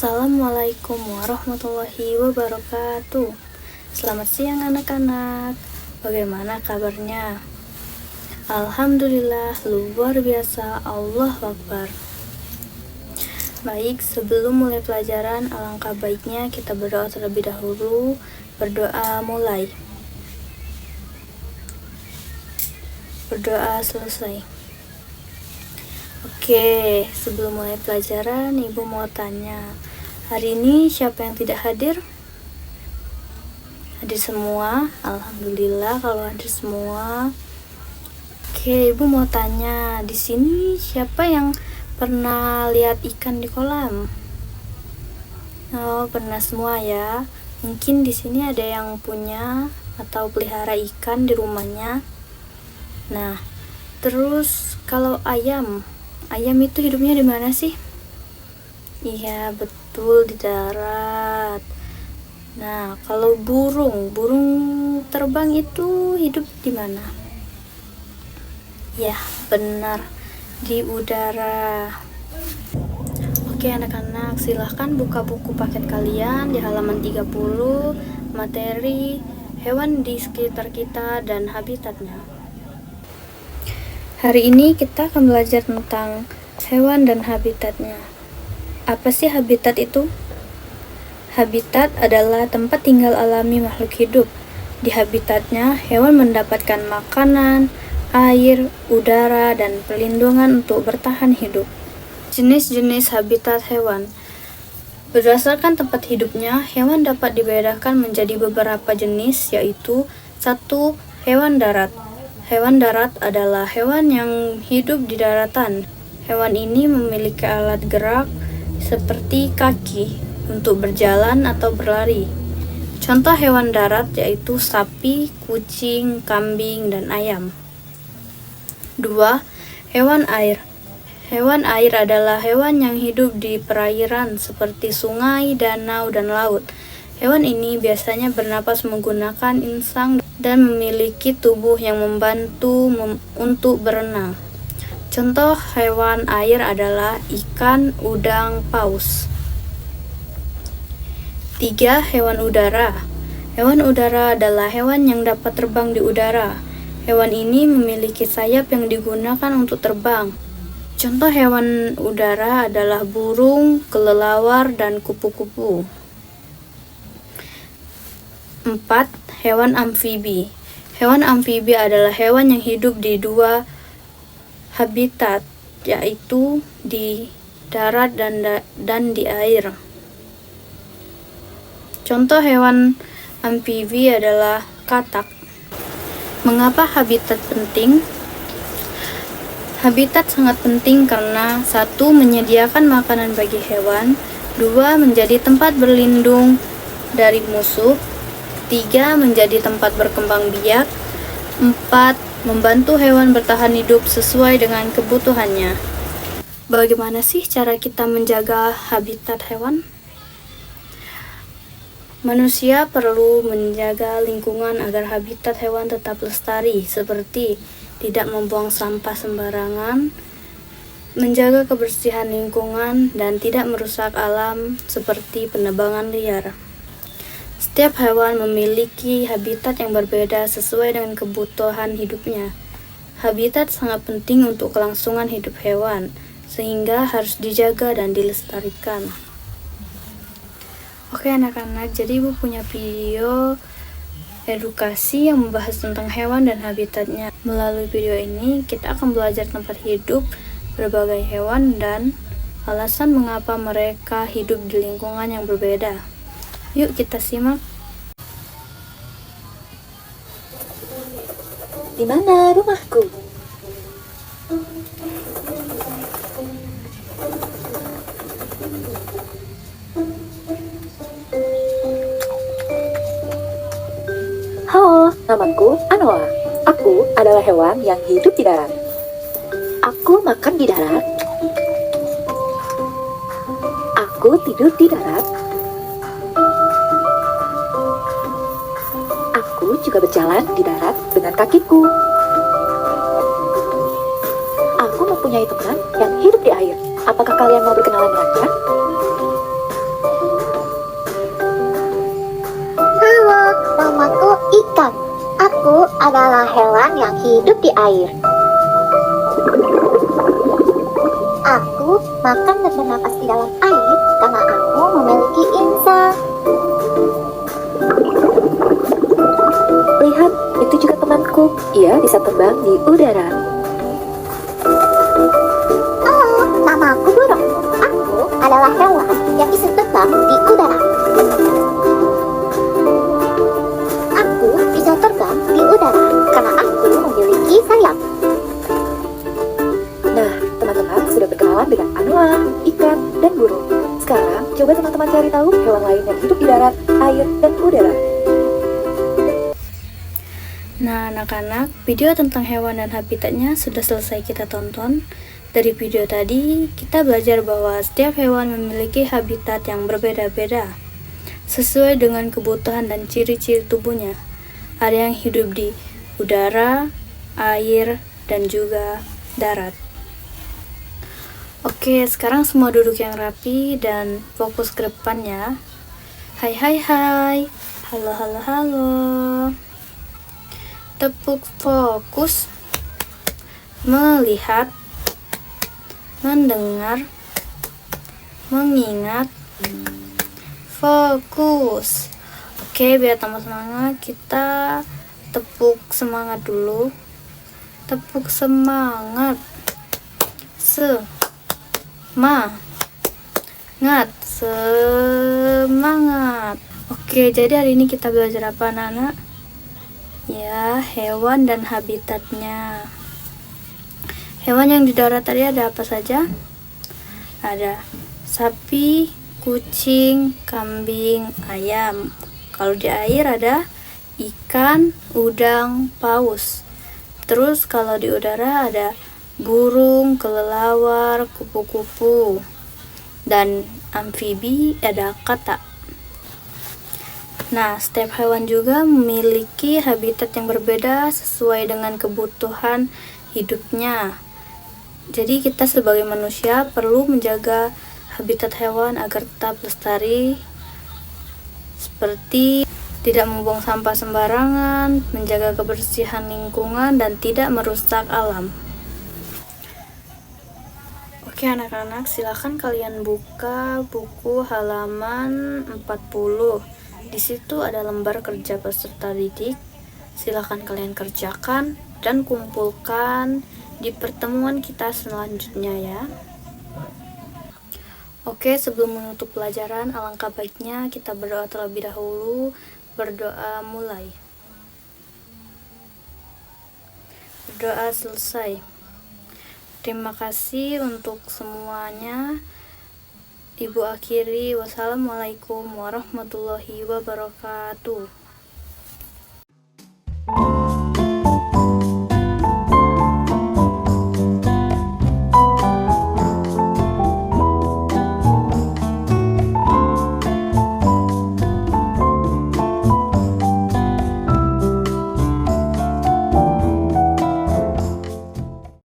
Assalamualaikum warahmatullahi wabarakatuh. Selamat siang anak-anak. Bagaimana kabarnya? Alhamdulillah, luar biasa, Allahu Akbar. Baik, sebelum mulai pelajaran, alangkah baiknya kita berdoa terlebih dahulu. Berdoa mulai. Berdoa selesai. Oke, sebelum mulai pelajaran, Ibu mau tanya, hari ini siapa yang tidak hadir? Hadir semua? Alhamdulillah kalau hadir semua. Oke, Ibu mau tanya, di sini siapa yang pernah lihat ikan di kolam? Oh, pernah semua ya. Mungkin di sini ada yang punya atau pelihara ikan di rumahnya. Nah, terus kalau ayam itu hidupnya di mana sih? Iya, betul, di darat. Nah, kalau burung terbang itu hidup di mana? Ya, benar, di udara. Oke anak-anak, silahkan buka buku paket kalian di halaman 30, materi hewan di sekitar kita dan habitatnya. Hari ini kita akan belajar tentang hewan dan habitatnya. Apa sih habitat itu? Habitat adalah tempat tinggal alami makhluk hidup. Di habitatnya, hewan mendapatkan makanan, air, udara, dan perlindungan untuk bertahan hidup. Jenis-jenis habitat hewan. Berdasarkan tempat hidupnya, hewan dapat dibedakan menjadi beberapa jenis, yaitu 1. Hewan darat. Hewan darat adalah hewan yang hidup di daratan. Hewan ini memiliki alat gerak seperti kaki untuk berjalan atau berlari. Contoh hewan darat yaitu sapi, kucing, kambing, dan ayam. 2. Hewan air. Hewan air adalah hewan yang hidup di perairan seperti sungai, danau, dan laut. Hewan ini biasanya bernapas menggunakan insang dan memiliki tubuh yang membantu untuk berenang. Contoh hewan air adalah ikan, udang, paus. 3. Hewan udara. Hewan udara adalah hewan yang dapat terbang di udara. Hewan ini memiliki sayap yang digunakan untuk terbang. Contoh hewan udara adalah burung, kelelawar, dan kupu-kupu. 4. Hewan amfibi. Hewan amfibi adalah hewan yang hidup di 2 habitat, yaitu di darat dan di air. Contoh hewan amfibi adalah katak. Mengapa habitat penting? Habitat sangat penting karena 1. Menyediakan makanan bagi hewan, 2. Menjadi tempat berlindung dari musuh, 3. Menjadi tempat berkembang biak, 4. Membantu hewan bertahan hidup sesuai dengan kebutuhannya. Bagaimana sih cara kita menjaga habitat hewan? Manusia perlu menjaga lingkungan agar habitat hewan tetap lestari, seperti tidak membuang sampah sembarangan, menjaga kebersihan lingkungan, dan tidak merusak alam seperti penebangan liar. Setiap hewan memiliki habitat yang berbeda sesuai dengan kebutuhan hidupnya. Habitat sangat penting untuk kelangsungan hidup hewan, sehingga harus dijaga dan dilestarikan. Oke anak-anak, jadi Ibu punya video edukasi yang membahas tentang hewan dan habitatnya. Melalui video ini, kita akan belajar tempat hidup berbagai hewan dan alasan mengapa mereka hidup di lingkungan yang berbeda. Yuk kita simak. Di mana rumahku? Halo, namaku Anoa. Aku adalah hewan yang hidup di darat. Aku makan di darat. Aku tidur di darat. Aku juga berjalan di darat dengan kakiku. Aku mempunyai teman yang hidup di air. Apakah kalian mau berkenalan dengannya? Ikan. Aku adalah hewan yang hidup di air. Aku makan dan bernapas di dalam air karena aku memiliki insang. Lihat, itu juga temanku. Ia bisa terbang di udara. Oh, namaku burung. Aku adalah hewan yang bisa terbang di udara. Aku bisa terbang di udara karena aku memiliki sayap. Nah, teman-teman sudah berkenalan dengan anoa, ikan, dan burung. Sekarang, coba teman-teman cari tahu hewan lain yang hidup di darat, air, dan udara. Nah, anak-anak, video tentang hewan dan habitatnya sudah selesai kita tonton. Dari video tadi, kita belajar bahwa setiap hewan memiliki habitat yang berbeda-beda, sesuai dengan kebutuhan dan ciri-ciri tubuhnya. Ada yang hidup di udara, air, dan juga darat. Oke, sekarang semua duduk yang rapi dan fokus ke depannya. Hai hai hai. Halo halo halo. Tepuk fokus. Melihat, mendengar, mengingat, fokus. Oke, biar tambah semangat, kita tepuk semangat dulu. Tepuk semangat. Semangat. Oke, jadi hari ini kita belajar apa, anak-anak? Ya, hewan dan habitatnya. Hewan yang di darat tadi ada apa saja? Ada sapi, kucing, kambing, ayam. Kalau di air ada ikan, udang, paus. Terus kalau di udara ada burung, kelelawar, kupu-kupu. Dan amfibi ada katak. Nah, setiap hewan juga memiliki habitat yang berbeda sesuai dengan kebutuhan hidupnya. Jadi kita sebagai manusia perlu menjaga habitat hewan agar tetap lestari, seperti tidak membuang sampah sembarangan, menjaga kebersihan lingkungan, dan tidak merusak alam. Oke anak-anak, silakan kalian buka buku halaman 40. Di situ ada lembar kerja peserta didik. Silakan kalian kerjakan dan kumpulkan di pertemuan kita selanjutnya ya. Oke, sebelum menutup pelajaran, alangkah baiknya kita berdoa terlebih dahulu. Berdoa mulai. Berdoa selesai. Terima kasih untuk semuanya. Ibu akhiri, wassalamualaikum warahmatullahi wabarakatuh.